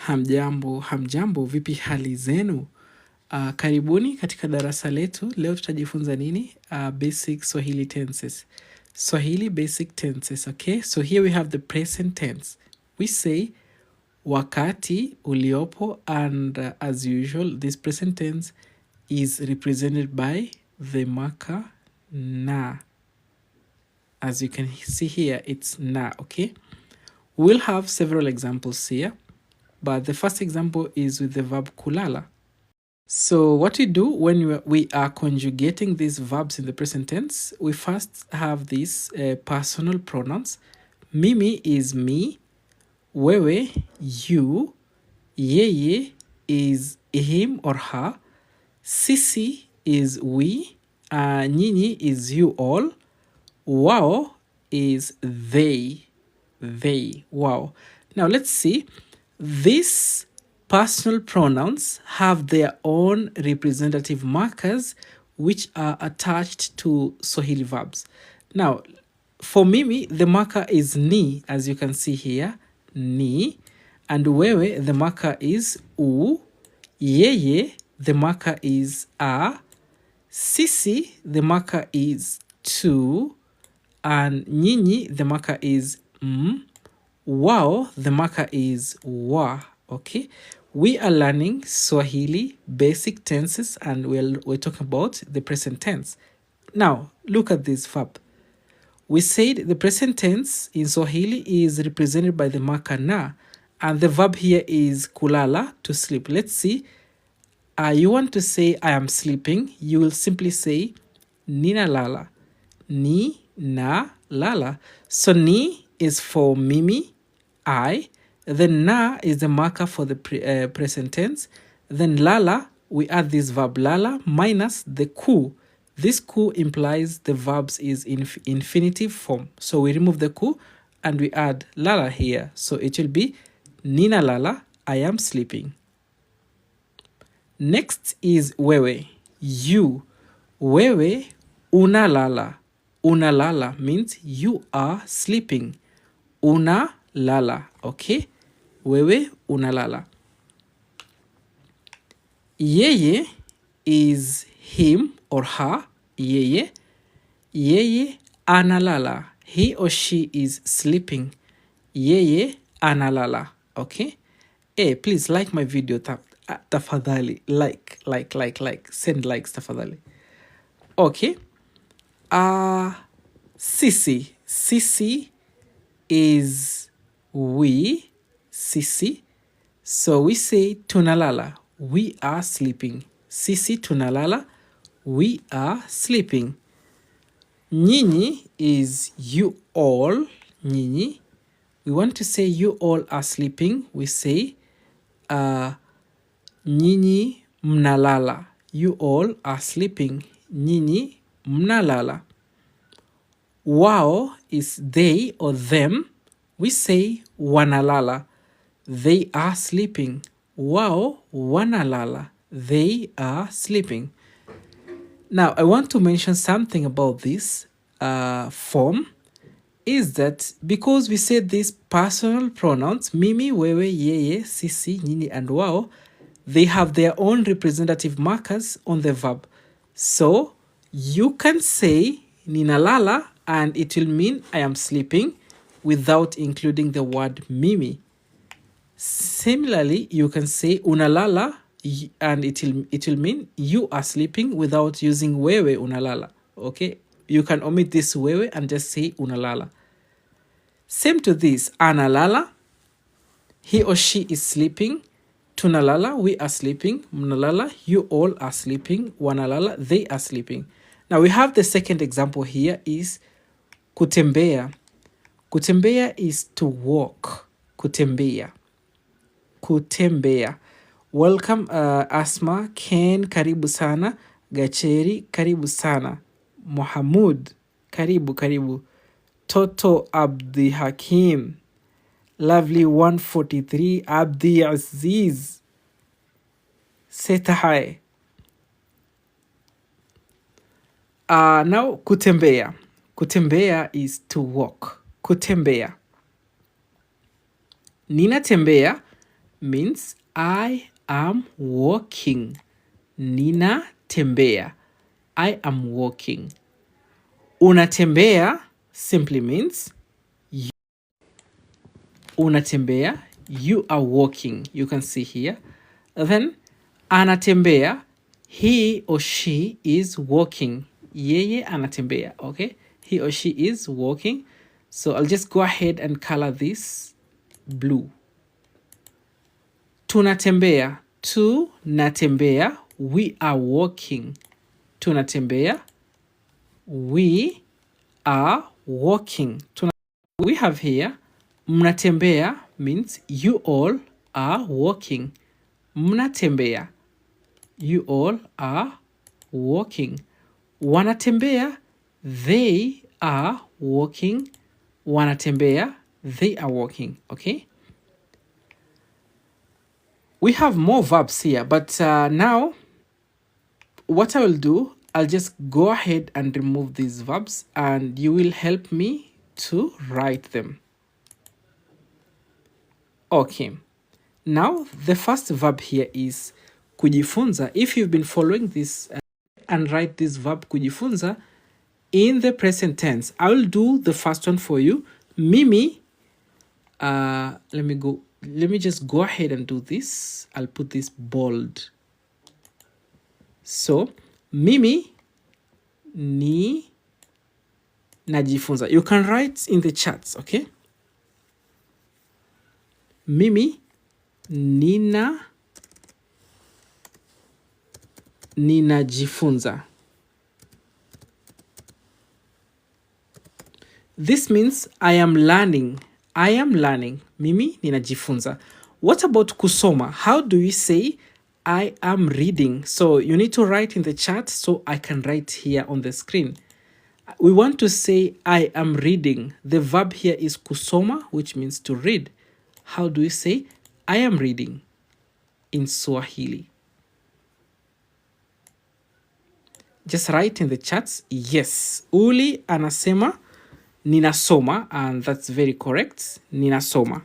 Hamjambo, vipi hali zenu? Karibuni katika darasa letu. Leo tutajifunza nini? Basic Swahili tenses. Swahili basic tenses, okay? So here we have the present tense. We say wakati, uliopo, and as usual, this present tense is represented by the marker na. As you can see here, it's na, okay? We'll have several examples here, but the first example is with the verb kulala. So what we do when we are conjugating these verbs in the present tense, we first have these personal pronouns. Mimi is me, wewe, you, yeye is him or her, sisi is we, nyinyi is you all, wao is they. Wow. Now let's see. These personal pronouns have their own representative markers which are attached to Swahili verbs. Now, for Mimi, the marker is ni, as you can see here, ni. And wewe, the marker is u. Yeye, the marker is a. Sisi, the marker is tu. And nyinyi, the marker is m. Wao, the marker is wa. Okay, we are learning Swahili basic tenses and we're talking about the present tense. Now, look at this verb. We said the present tense in Swahili is represented by the marker na, and the verb here is kulala, to sleep. Let's see. You want to say I am sleeping, you will simply say nina lala. Ni na lala. So ni is for Mimi, I. Then na is the marker for the present tense. Then lala, we add this verb lala minus the ku. This ku implies the verbs is in infinitive form. So we remove the ku and we add lala here. So it will be nina lala, I am sleeping. Next is wewe, you. Wewe una lala. Una lala means you are sleeping. Una lala, okay? Wewe unalala. Yeye is him or her. Yeye. Yeye analala. He or she is sleeping. Yeye analala, okay? Hey, please like my video. Tafadhali. Like. Send likes, tafadhali. Okay. Sisi. Sisi is we. Sisi. So we say tunalala, we are sleeping. Sisi tunalala, we are sleeping. Nyinyi is you all. Nyinyi. We want to say you all are sleeping. We say nyinyi mnalala. You all are sleeping. Nyinyi mnalala. Wao is they or them. We say wanalala. They are sleeping. Wao wanalala. They are sleeping. Now, I want to mention something about this form. Is that because we said these personal pronouns, Mimi, wewe, yeye, sisi, nyinyi, and wao, they have their own representative markers on the verb. So, you can say ninalala and it will mean I am sleeping without including the word Mimi. Similarly, you can say unalala and it will mean you are sleeping without using wewe unalala. Okay, you can omit this wewe and just say unalala. Same to this, analala, he or she is sleeping. Tunalala, we are sleeping. Mnalala, you all are sleeping. Wanalala, they are sleeping. Now we have the second example here is kutembea. Kutembea is to walk. Kutembea. Kutembea. Welcome Asma, Ken, karibu sana. Gacheri, karibu sana. Mohamud, karibu. Toto Abdi Hakim. Lovely 143, Abdi Aziz. Seta hai. Now kutembea. Kutembea is to walk. Kutembea. Ninatembea means I am walking. Ninatembea. I am walking. Unatembea simply means unatembea, you are walking. You can see here. Then anatembea, he or she is walking. Yeye anatembea, okay? He or she is walking. So I'll just go ahead and color this blue. Tunatembea, tunatembea, we are walking. Tunatembea, we are walking. We have here mnatembea means you all are walking. Mnatembea, you all are walking. Wanatembea, they are walking. Wanatembea, they are walking. Okay? We have more verbs here, but now what I will do, I'll just go ahead and remove these verbs and you will help me to write them. Okay. Now, the first verb here is kujifunza. If you've been following this and write this verb kujifunza in the present tense, I will do the first one for you. Mimi, let me just go ahead and do this. I'll put this bold. So, mimi ni najifunza. You can write in the chats, okay? Mimi ninajifunza. This means I am learning. I am learning. Mimi ninajifunza. What about kusoma? How do we say I am reading? So you need to write in the chat so I can write here on the screen. We want to say I am reading. The verb here is kusoma, which means to read. How do we say I am reading in Swahili? Just write in the chats. Yes. Uli anasema ninasoma, and that's very correct. Ninasoma.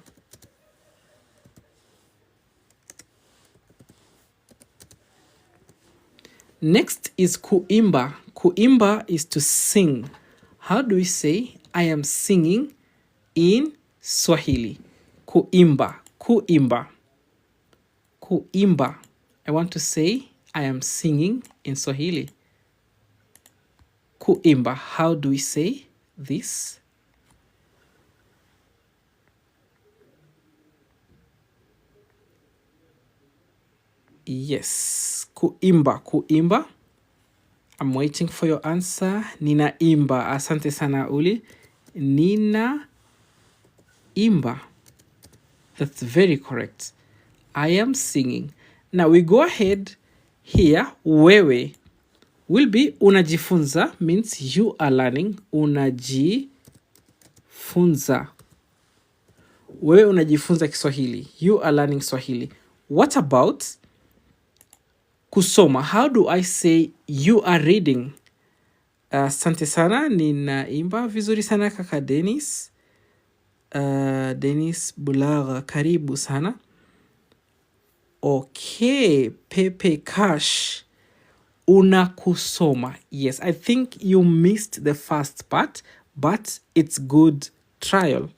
Next is kuimba. Kuimba is to sing. How do we say I am singing in Swahili? Kuimba. Kuimba. Kuimba. I want to say I am singing in Swahili. Kuimba. How do we say this? Yes. Kuimba. Kuimba. I'm waiting for your answer. Ninaimba. Asante sana Uli. Ninaimba. That's very correct. I am singing. Now we go ahead here. Wewe will be unajifunza, means you are learning. Unajifunza. Wewe unajifunza Kiswahili. You are learning Swahili. What about kusoma? How do I say you are reading? Asante sana. Ninaimba vizuri sana kaka Dennis. Dennis Bulaga, karibu sana. Okay, Pepe Cash, unakusoma. Yes, I think you missed the first part, but it's good trial.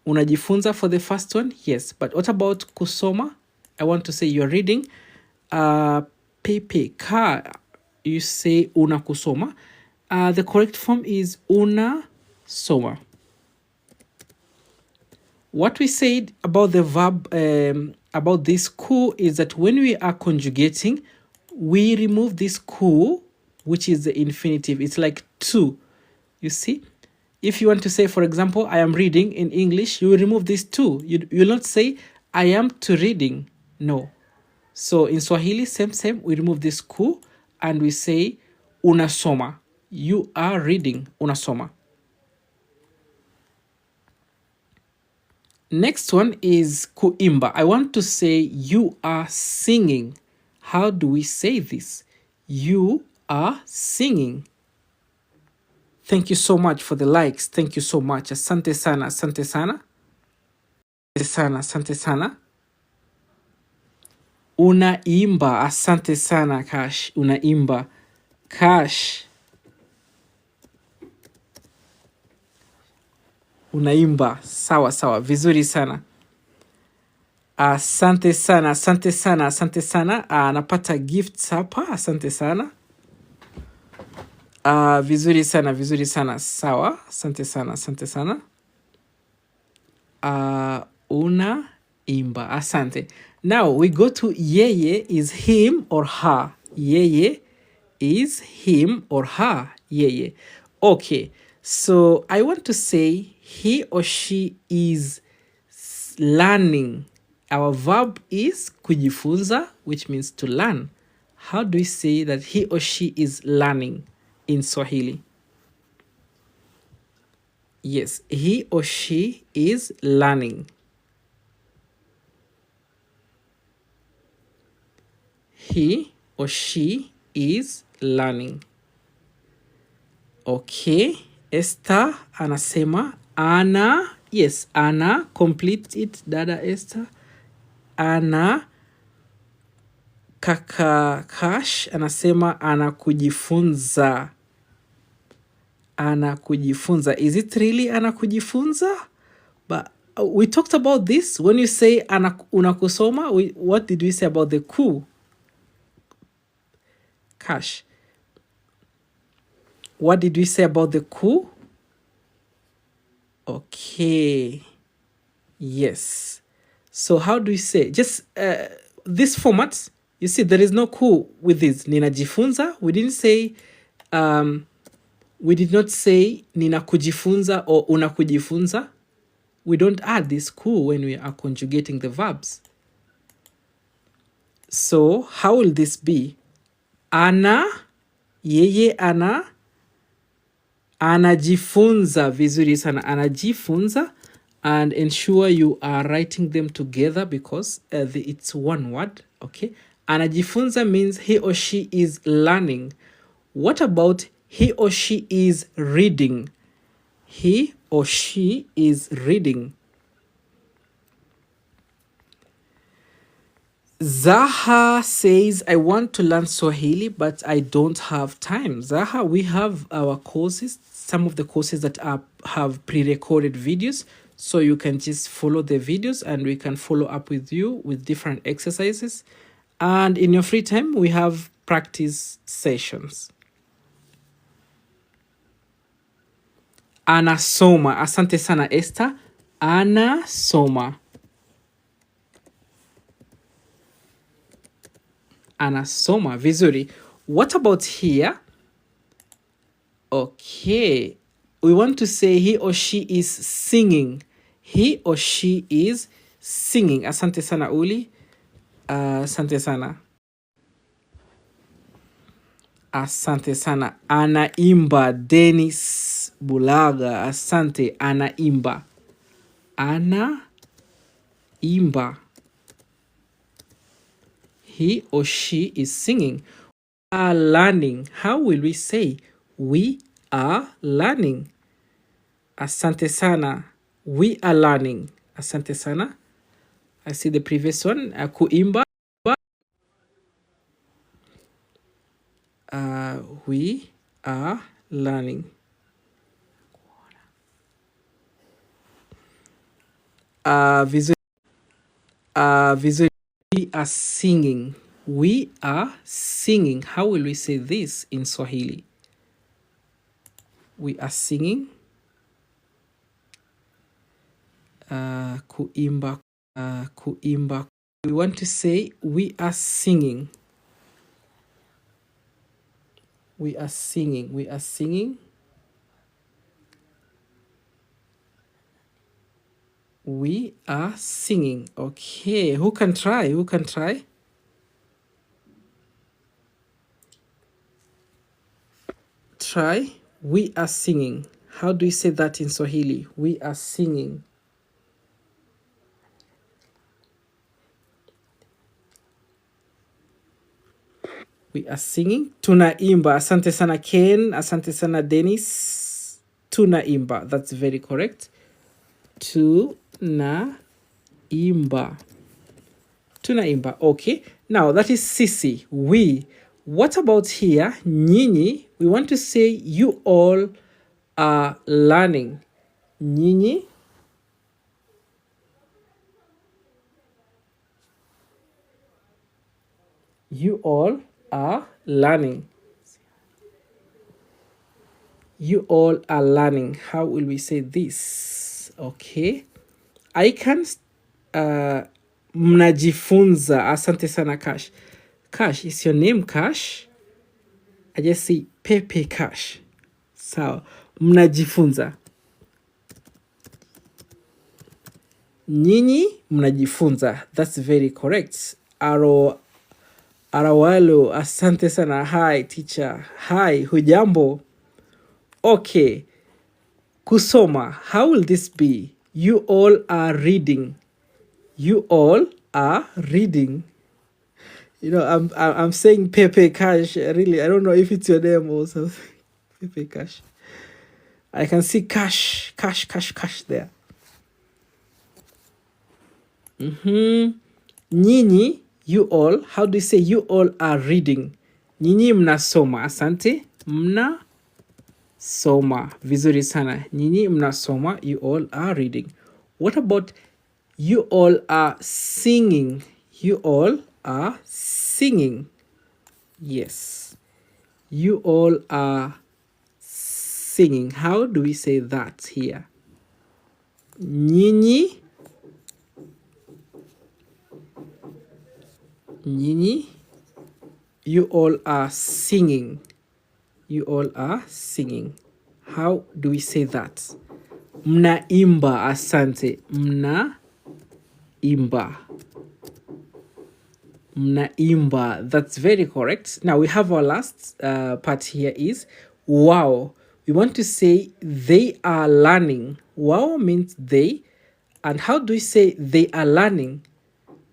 Unajifunza for the first one? Yes, but what about kusoma? I want to say you're reading. Pepe Ka, you say unakusoma. The correct form is unasoma. What we said about the verb, about this ku, is that when we are conjugating, we remove this ku, which is the infinitive. It's like to. You see? If you want to say, for example, I am reading in English, you will remove this to. You will not say, I am to reading. No. So in Swahili, same, we remove this ku and we say, unasoma. You are reading, unasoma. Next one is kuimba. I want to say you are singing. How do we say this? You are singing. Thank you so much for the likes. Thank you so much. Asante sana, asante sana. Asante sana, asante sana. Unaimba. Asante sana Cash. Unaimba. Cash. Unaimba. Sawa sawa. Vizuri sana. Asante sana. Asante sana. Asante sana. Napata gifts hapa. Asante sana. Vizuri sana. Vizuri sana. Sawa. Asante sana. Asante sana. Unaimba. Asante. Now we go to yeye is him or her. Yeye is him or her. Yeye. Okay. So I want to say he or she is learning. Our verb is kujifunza, which means to learn. How do we say that he or she is learning in Swahili? Yes, he or she is learning. He or she is learning. Okay, Esther anasema ana. Yes, ana. Complete it, dada Esther. Ana. Kaka Kash anasema ana kujifunza. Ana kujifunza. Is it really ana kujifunza? But we talked about this. When you say unakusoma, what did we say about the ku? Cash. What did we say about the ku? Okay. Yes. So how do we say? Just this format, you see, there is no ku with this. Ninajifunza. We didn't say, we did not say ninakujifunza or unakujifunza. We don't add this ku when we are conjugating the verbs. So how will this be? Ana, yeye ana, anajifunza. Vizuri sana. Anajifunza. And ensure you are writing them together because it's one word. Okay. Anajifunza means he or she is learning. What about he or she is reading? He or she is reading. Zaha says, I want to learn Swahili, but I don't have time. Zaha, we have our courses, some of the courses that have pre-recorded videos. So you can just follow the videos and we can follow up with you with different exercises. And in your free time, we have practice sessions. Anasoma. Asante sana, Esther. Anasoma. Anasoma. Vizuri. What about here? Okay. We want to say he or she is singing. He or she is singing. Asante sana, Uli. Asante sana. Asante sana. Anaimba. Dennis Bulaga. Asante. Anaimba. Anaimba. He or she is singing. We are learning. How will we say? We are learning. Asante sana. We are learning. Asante sana. I see the previous one. Kuimba. We are learning. Visually, we are singing. We are singing. How will we say this in Swahili? We are singing. Kuimba. Kuimba. We want to say we are singing. We are singing. We are singing. We are singing. Okay. Who can try? Who can try? Try. We are singing. How do you say that in Swahili? We are singing. We are singing. Tunaimba. Asante sana Ken. Asante sana Dennis. Tunaimba. That's very correct. Tunaimba. Tunaimba. Okay. Now that is sisi, we. What about here? Nyinyi. We want to say you all are learning. Nyinyi. You all are learning. You all are learning. How will we say this? Okay. I can mnajifunza. Asante sana Cash. Cash, is your name Cash? I just see Pepe Cash. Sawa. Mnajifunza. Nyinyi mnajifunza. That's very correct. Arawalo, asante sana. Hi teacher. Hi, hujambo. Okay. Kusoma. How will this be? You all are reading. You all are reading. You know, I'm saying Pepe Cash. Really, I don't know if it's your name or something. Pepe Cash. I can see cash there. Nyinyi, you all. How do you say you all are reading? Nyinyi mnasoma. Asante. Mnasoma. Vizuri sana. Nyinyi mnasoma. You all are reading. What about you all are singing? You all are singing. Yes. You all are singing. How do we say that here? Nyinyi. Nyinyi. You all are singing. You all are singing. How do we say that? Mnaimba. Asante. Mnaimba. Mnaimba. That's very correct. Now we have our last part here is wow. We want to say they are learning. Wow means they. And how do we say they are learning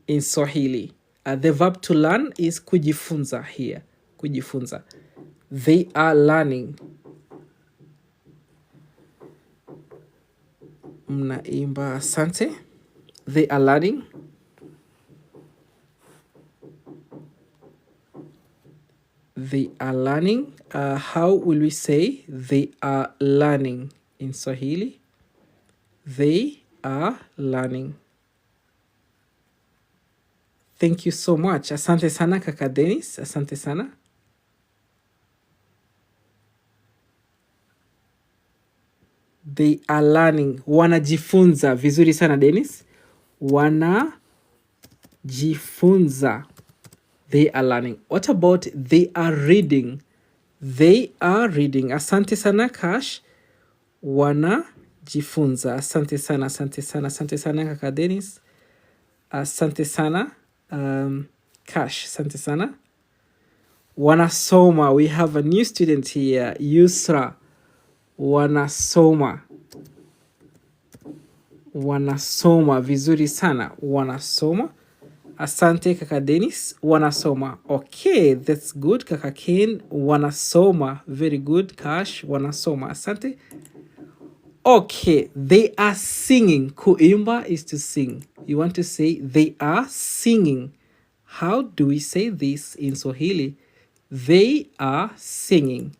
in Swahili? The verb to learn is kujifunza here. Kujifunza. They are learning. Mnaimba. Asante. They are learning. They are learning. How will we say they are learning in Swahili? They are learning. Thank you so much. Asante sana kaka Dennis. Asante sana. They are learning. Wanajifunza. Vizuri sana Dennis. Wanajifunza. They are learning. What about they are reading? They are reading. Asante sana Cash. Wanajifunza. Asante sana, asante sana, asante sana kaka Dennis. Asante sana Cash. Asante sana. Wanasoma. We have a new student here. Yusra. Wanasoma. Wanasoma. Vizuri sana. Wanasoma. Asante kaka Dennis. Wanasoma. Okay, that's good kaka Ken. Wanasoma. Very good Cash. Wanasoma. Asante. Okay, they are singing. Kuimba is to sing. You want to say they are singing. How do we say this in Swahili? They are singing.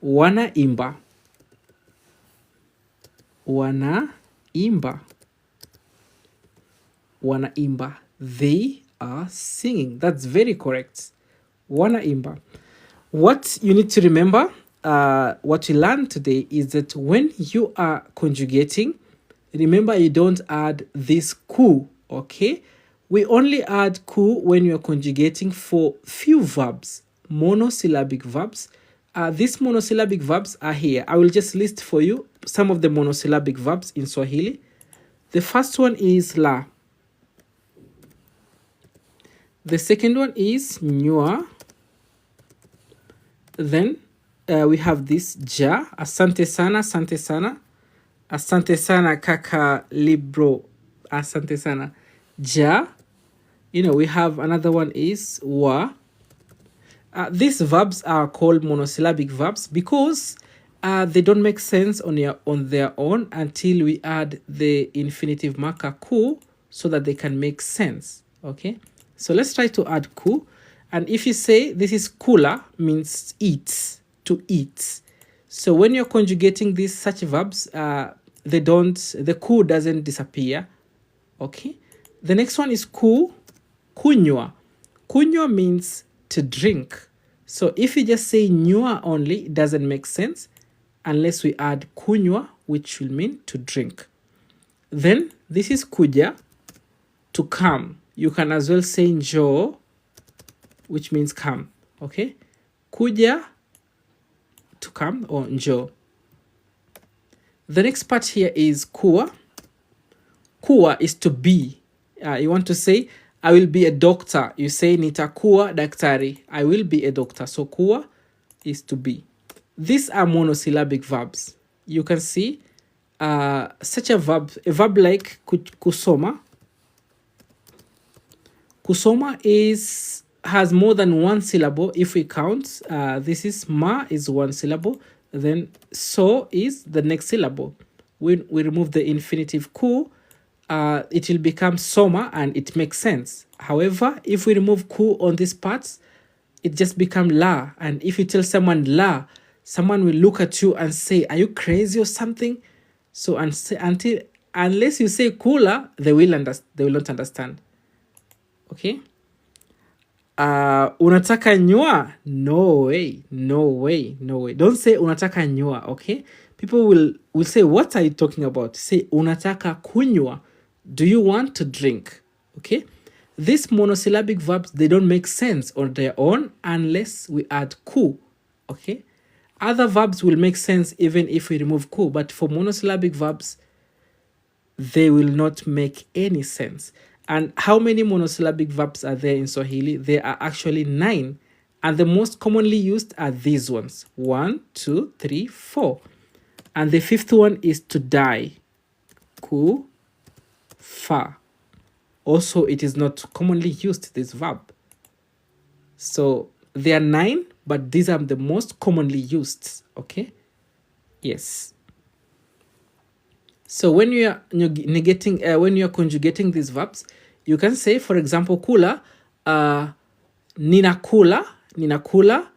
Wanaimba. Wanaimba. Wanaimba. They are singing. That's very correct. Wanaimba. What you need to remember, what we learned today is that when you are conjugating, remember you don't add this ku, okay? We only add ku when you are conjugating for few verbs, monosyllabic verbs. These monosyllabic verbs are here. I will just list for you some of the monosyllabic verbs in Swahili. The first one is la. The second one is nyua. Then we have this ja. Asante sana, asante sana. Asante sana kaka libro. Asante sana. Ja. You know, we have another one is wa. These verbs are called monosyllabic verbs because they don't make sense on their own until we add the infinitive marker ku so that they can make sense. Okay, so let's try to add ku. And if you say this is kula, means eat, to eat. So when you're conjugating these such verbs, the ku doesn't disappear. Okay, the next one is kunywa. Kunywa means to drink. So if you just say nywa only, it doesn't make sense unless we add kunywa, which will mean to drink. Then this is kuja, to come. You can as well say njoo, which means come. Okay, kuja, to come, or njoo. The next part here is kuwa. Kuwa is to be. You want to say, I will be a doctor. You say nitakuwa daktari. I will be a doctor. So kuwa is to be. These are monosyllabic verbs. You can see such a verb like kusoma. Kusoma has more than one syllable if we count. This is ma is one syllable. Then so is the next syllable. When we remove the infinitive ku, it will become soma and it makes sense. However, if we remove ku on these parts, it just becomes la. And if you tell someone la, someone will look at you and say, are you crazy or something? So unless you say kula, they will not understand. Okay. Unataka nywa? No way. Don't say unataka nywa, okay? People will say, what are you talking about? Say unataka kunywa. Do you want to drink? Okay? These monosyllabic verbs, they don't make sense on their own unless we add ku. Okay? Other verbs will make sense even if we remove ku, but for monosyllabic verbs, they will not make any sense. And how many monosyllabic verbs are there in Swahili? There are actually 9. And the most commonly used are these ones. 1, 2, 3, 4. And the fifth one is to die. Kufa. Also, it is not commonly used, this verb. So there are 9, but these are the most commonly used. Okay? Yes. So when you are conjugating these verbs, you can say, for example, kula, ninakula, unakula,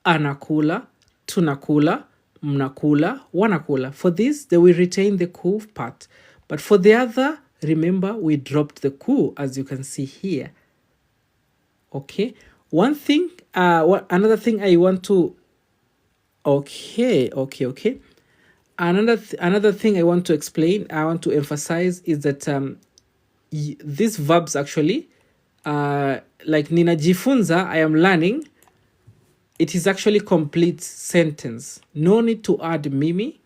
anakula, tunakula, mnakula, wanakula. For this, they will retain the ku part. But for the other, remember, we dropped the ku, as you can see here. Okay. Another thing I want to... Okay. Another thing I want to explain, I want to emphasize is that these verbs actually, like ninajifunza, I am learning, it is actually complete sentence. No need to add mimi.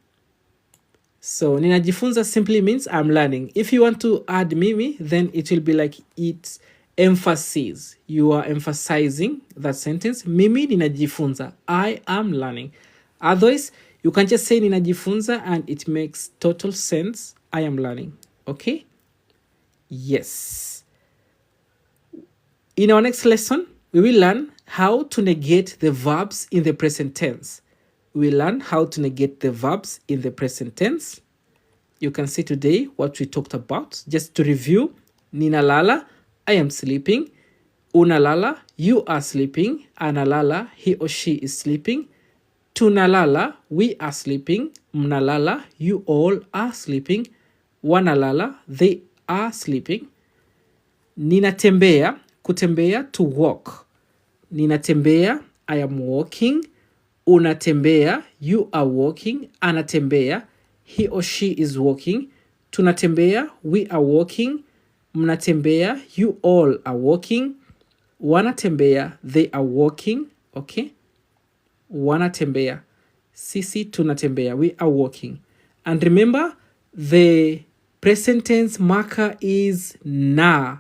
So ninajifunza simply means I'm learning. If you want to add mimi, then it will be like it's emphasis. You are emphasizing that sentence. Mimi ninajifunza, I am learning. Otherwise, you can just say ninajifunza and it makes total sense. I am learning. Okay? Yes. In our next lesson, we will learn how to negate the verbs in the present tense. We will learn how to negate the verbs in the present tense. You can see today what we talked about. Just to review, ninalala, I am sleeping. Unalala, you are sleeping. Analala, he or she is sleeping. Tunalala, we are sleeping. Mnalala, you all are sleeping. Wanalala, they are sleeping. Ninatembea, kutembea, to walk. Ninatembea, I am walking. Unatembea, you are walking. Anatembea, he or she is walking. Tunatembea, we are walking. Mnatembea, you all are walking. Wanatembea, they are walking. Okay? Wanatembea. Sisi tunatembea, we are walking. And remember, the present tense marker is na.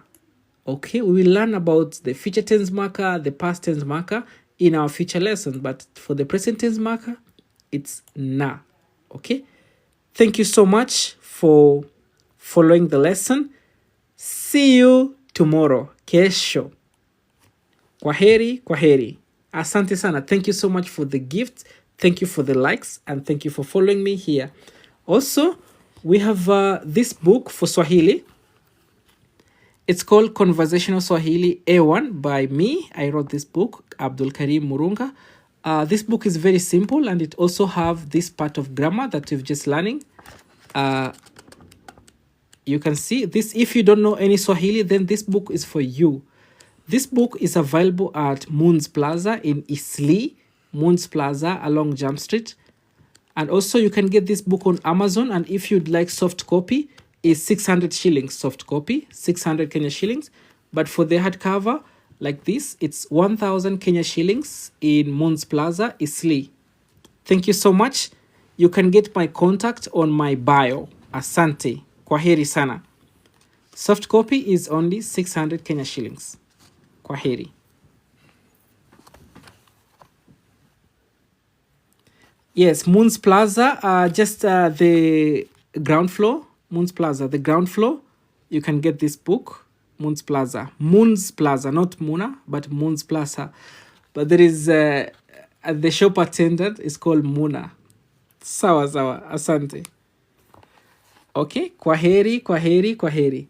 Okay, we will learn about the future tense marker, the past tense marker in our future lesson. But for the present tense marker, it's na. Okay, thank you so much for following the lesson. See you tomorrow. Kesho. Kwaheri. Asante sana. Thank you so much for the gift. Thank you for the likes. And thank you for following me here. Also, we have this book for Swahili. It's called Conversational Swahili A1 by me. I wrote this book, Abdul Karim Murunga. This book is very simple, and it also have this part of grammar that we've just learning. You can see this. If you don't know any Swahili, then this book is for you. This book is available at Moons Plaza in Eastleigh, Moons Plaza along Jump Street. And also you can get this book on Amazon, and if you'd like soft copy, is 600 shillings soft copy, 600 Kenya shillings. But for the hardcover, like this, it's 1,000 Kenya shillings in Moons Plaza, Eastleigh. Thank you so much. You can get my contact on my bio. Asante. Kwaheri sana. Soft copy is only 600 Kenya shillings. Kwaheri. Yes, Moons Plaza, just the ground floor. Moons Plaza, the ground floor. You can get this book. Moons Plaza, not Muna, but Moons Plaza. But there is the shop attendant is called Muna. Sawa sawa, asante. Okay, kwaheri, kwaheri, kwaheri.